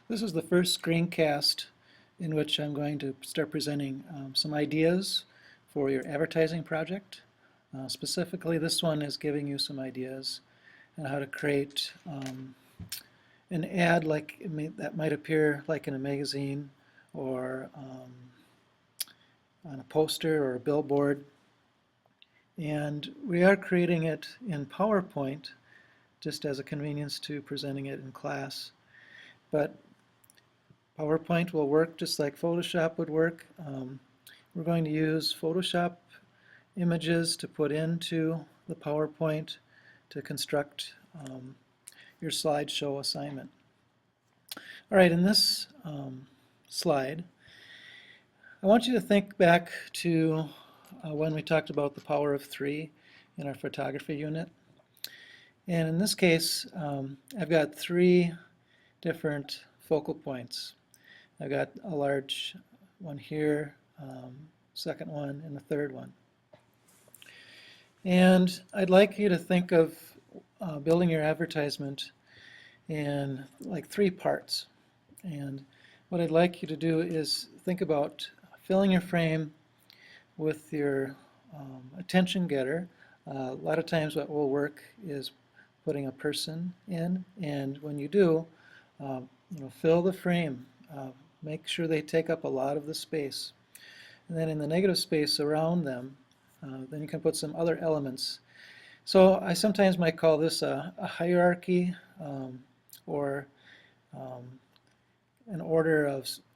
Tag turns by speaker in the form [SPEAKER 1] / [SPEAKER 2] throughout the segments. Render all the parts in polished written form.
[SPEAKER 1] This is the first screencast in which I'm going to start presenting some ideas for your advertising project. Specifically, this one is giving you some ideas on how to create an ad that might appear like in a magazine or on a poster or a billboard. And we are creating it in PowerPoint just as a convenience to presenting it in class. But PowerPoint will work just like Photoshop would work. We're going to use Photoshop images to put into the PowerPoint to construct your slideshow assignment. All right, in this slide, I want you to think back to when we talked about the power of 3 in our photography unit. And in this case, I've got 3 different focal points. I've got a large one here, second one, and the third one. And I'd like you to think of building your advertisement in like 3 parts. And what I'd like you to do is think about filling your frame with your attention getter. A lot of times what will work is putting a person in, and when you do, fill the frame. Make sure they take up a lot of the space. And then in the negative space around them, then you can put some other elements. So I sometimes might call this a hierarchy or an order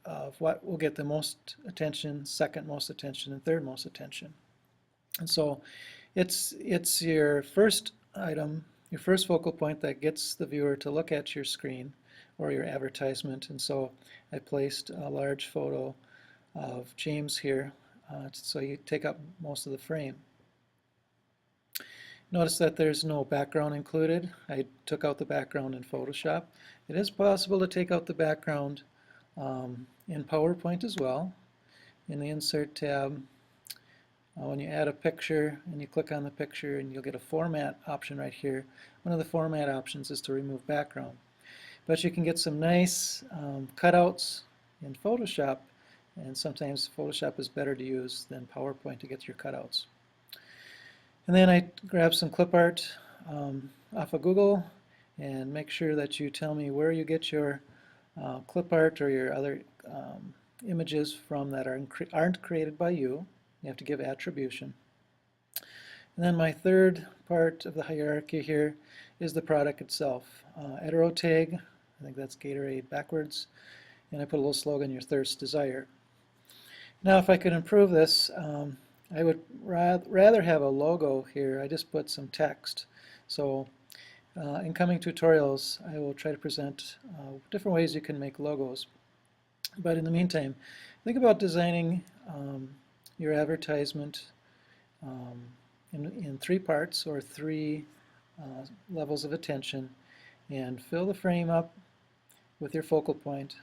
[SPEAKER 1] of what will get the most attention, second most attention, and third most attention. And so it's your first item, your first focal point that gets the viewer to look at your screen or your advertisement. And so I placed a large photo of James here, so you take up most of the frame. Notice that there's no background included. I took out the background in Photoshop. It is possible to take out the background in PowerPoint as well. In the Insert tab, when you add a picture and you click on the picture, and you'll get a format option right here. One of the format options is to remove background. But you can get some nice cutouts in Photoshop, and sometimes Photoshop is better to use than PowerPoint to get your cutouts. And then I grab some clip art off of Google, and make sure that you tell me where you get your clip art or your other images from that aren't created by you. You have to give attribution. And then my third part of the hierarchy here is the product itself. Etero tag, I think that's Gatorade backwards, and I put a little slogan, your thirst desire. Now if I could improve this, I would rather have a logo here. I just put some text. So in coming tutorials, I will try to present different ways you can make logos. But in the meantime, think about designing your advertisement in 3 parts or 3 levels of attention, and fill the frame up with your focal point,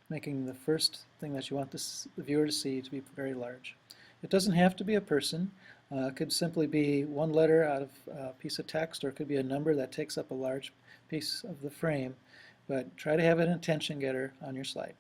[SPEAKER 1] making the first thing that you want the viewer to see to be very large. It doesn't have to be a person. It could simply be one letter out of a piece of text, or it could be a number that takes up a large piece of the frame. But try to have an attention getter on your slide.